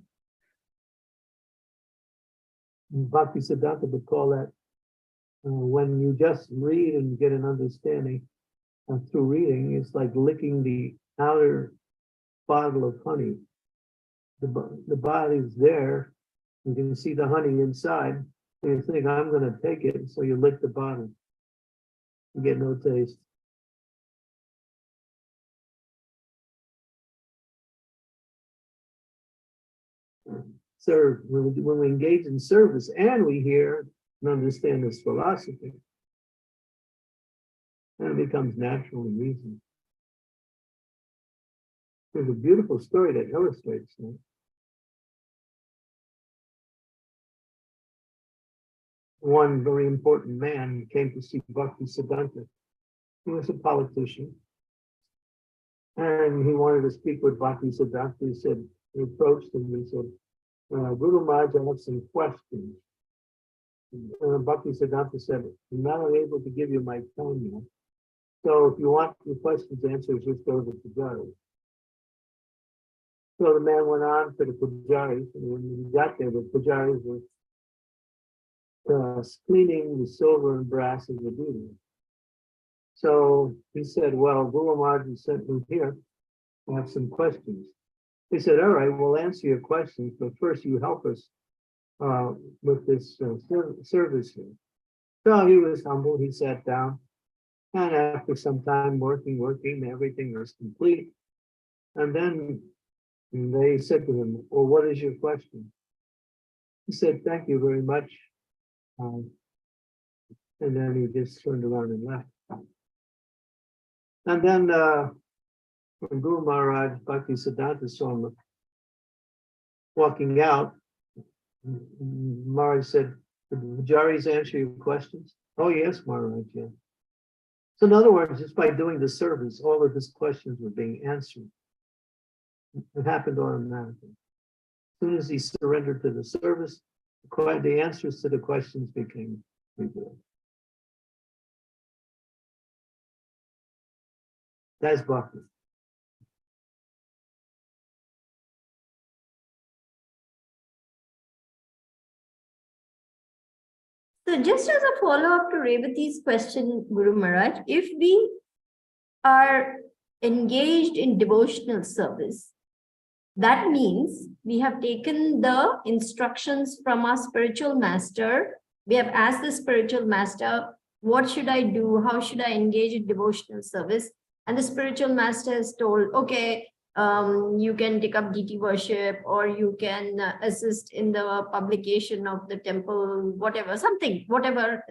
And Bhaktisiddhanta would call that when you just read and get an understanding through reading, it's like licking the outer bottle of honey. The body's there, you can see the honey inside, and you think, I'm going to take it, so you lick the bottle. You get no taste. Serve, when we engage in service and we hear and understand this philosophy, then it becomes natural and easy. There's a beautiful story that illustrates that. One very important man came to see Bhaktisiddhanta. He was a politician, and he wanted to speak with Bhaktisiddhanta. He said, he approached him and he said, Guru Maharaj, I have some questions. Bhaktisiddhanta said, I'm not able to give you my time yet. So if you want your questions answered, just go to the Pujari. So the man went on to the Pujaris, and when he got there, the Pujaris were cleaning the silver and brass of the deity. So he said, well, Guru Maharaj sent me here. I have some questions. He said, all right, we'll answer your questions, but first you help us with this service here. So he was humble, he sat down, and after some time working, everything was complete. And then they said to him, well, what is your question? He said, thank you very much. And then he just turned around and left. And then when Guru Maharaj Bhaktisiddhanta saw him walking out, Maharaj said, did the Pujaris answer your questions? Oh, yes, Maharaj, yeah. So in other words, just by doing the service, all of his questions were being answered. It happened automatically. As soon as he surrendered to the service, the answers to the questions became revealed. That's Bhakti. So just as a follow-up to Revati's question, Guru Maharaj, if we are engaged in devotional service, that means we have taken the instructions from our spiritual master. We have asked the spiritual master, what should I do? How should I engage in devotional service? And the spiritual master has told, okay, you can take up deity worship, or you can assist in the publication of the temple, whatever, something, whatever.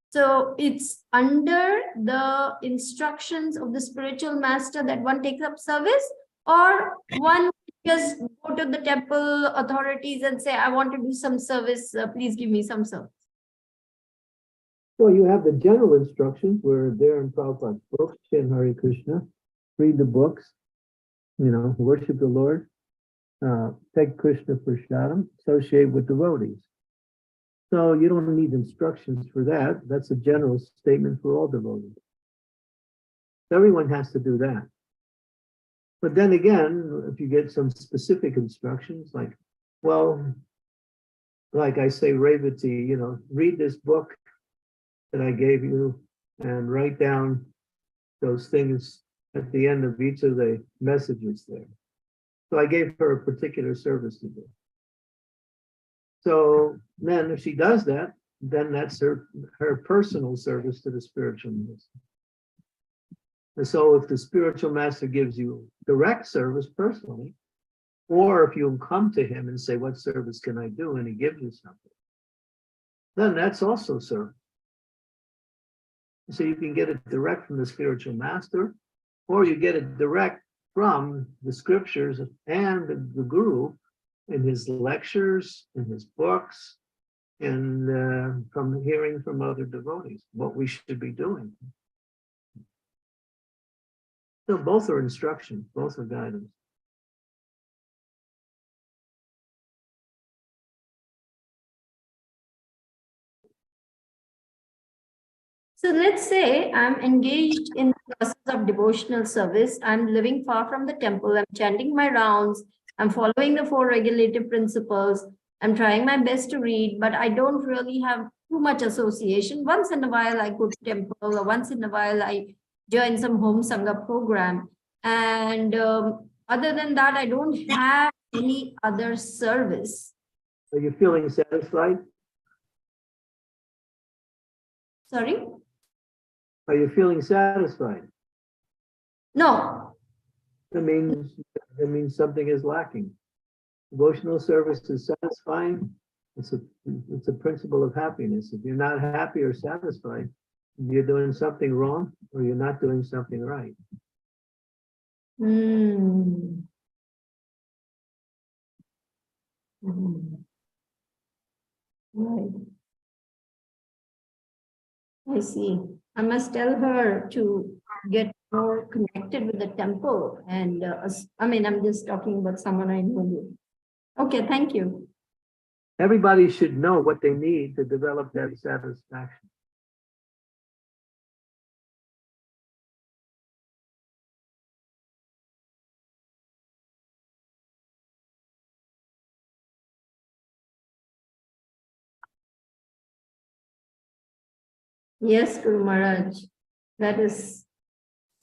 So it's under the instructions of the spiritual master that one takes up service, or one just go to the temple authorities and say, I want to do some service, please give me some service. Well, you have the general instructions where there in Prabhupada's books, Chant Hare Krishna, read the books, worship the Lord, take Krishna Prashadam, associate with devotees. So you don't need instructions for that. That's a general statement for all devotees. Everyone has to do that. But then again, if you get some specific instructions, like, well, like I say, Revati, read this book that I gave you and write down those things at the end of each of the messages there. So I gave her a particular service to do. So then if she does that, then that's her personal service to the spiritual master. And so if the spiritual master gives you direct service personally, or if you come to him and say, what service can I do? And he gives you something, then that's also service. So you can get it direct from the spiritual master, or you get it direct from the scriptures and the guru in his lectures, in his books, and from hearing from other devotees what we should be doing. So both are instruction, both are guidance. So let's say I'm engaged in the process of devotional service. I'm living far from the temple. I'm chanting my rounds. I'm following the 4 regulative principles. I'm trying my best to read, but I don't really have too much association. Once in a while, I go to temple, or once in a while, I join some home sangha program. And other than that, I don't have any other service. Are you feeling satisfied? Sorry? Are you feeling satisfied? No. That means something is lacking. Devotional service is satisfying. It's a principle of happiness. If you're not happy or satisfied, you're doing something wrong or you're not doing something right. Mm. Right. I see. I must tell her to get more connected with the temple. And I mean, I'm just talking about someone I know. Okay, thank you. Everybody should know what they need to develop that satisfaction. Yes, Guru Maharaj, that is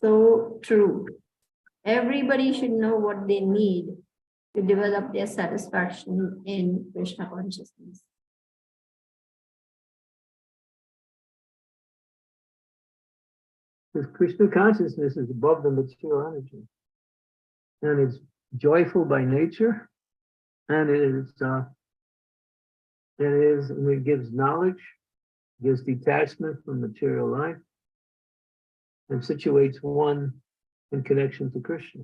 so true. Everybody should know what they need to develop their satisfaction in Krishna consciousness. Because Krishna consciousness is above the material energy. And it's joyful by nature. And it gives knowledge, gives detachment from material life, and situates one in connection to Krishna.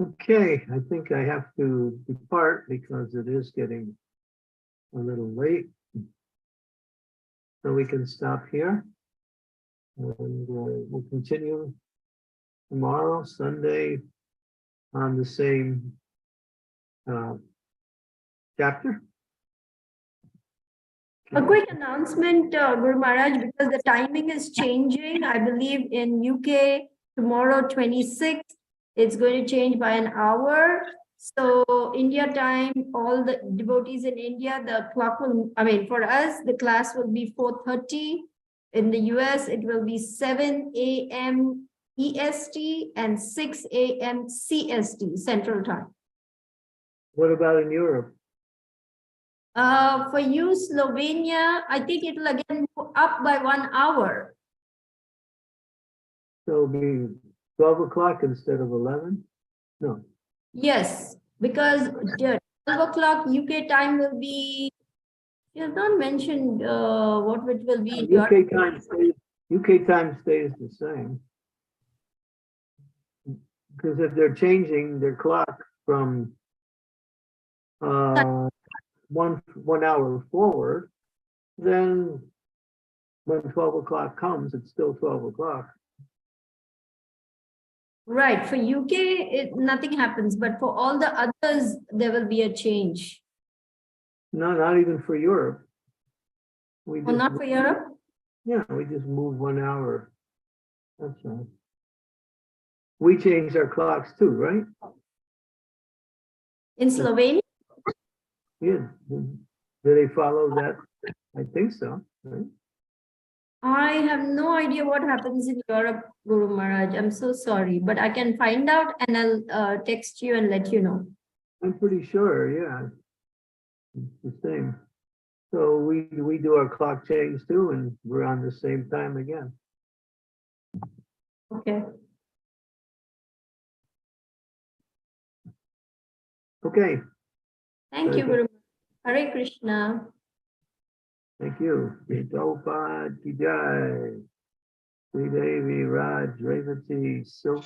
Okay, I think I have to depart because it is getting a little late. So we can stop here. And we'll continue tomorrow, Sunday, on the same chapter. A quick announcement, Guru Maharaj, because the timing is changing. I believe in UK tomorrow, 26th, it's going to change by an hour. So India time, all the devotees in India, the clock will, I mean, for us, the class will be 4:30. In the US, it will be 7 a.m. EST and 6 a.m. CST, Central Time. What about in Europe? For you, Slovenia, I think it will again go up by 1 hour. So it'll be 12 o'clock instead of 11? No. Yes, because 12 o'clock UK time will be, you have not mentioned what it will be in your. UK time stays the same. Because if they're changing their clock from 1 hour forward, then when 12 o'clock comes, it's still 12 o'clock. Right, for UK, nothing happens, but for all the others, there will be a change. No, not even for Europe. Or not for Europe? Yeah, we just move 1 hour. That's right. We changed our clocks too, right? In Slovenia? Yeah. Do they follow that? I think so, right? I have no idea what happens in Europe, Guru Maharaj. I'm so sorry, but I can find out and I'll text you and let you know. I'm pretty sure, yeah. It's the same. So we do our clock change too, and we're on the same time again. Okay. Okay, Thank you, Guru. Hare Krishna. thank you. Shri Prabhupada ki jai. Sri Devi Raj Revati Silk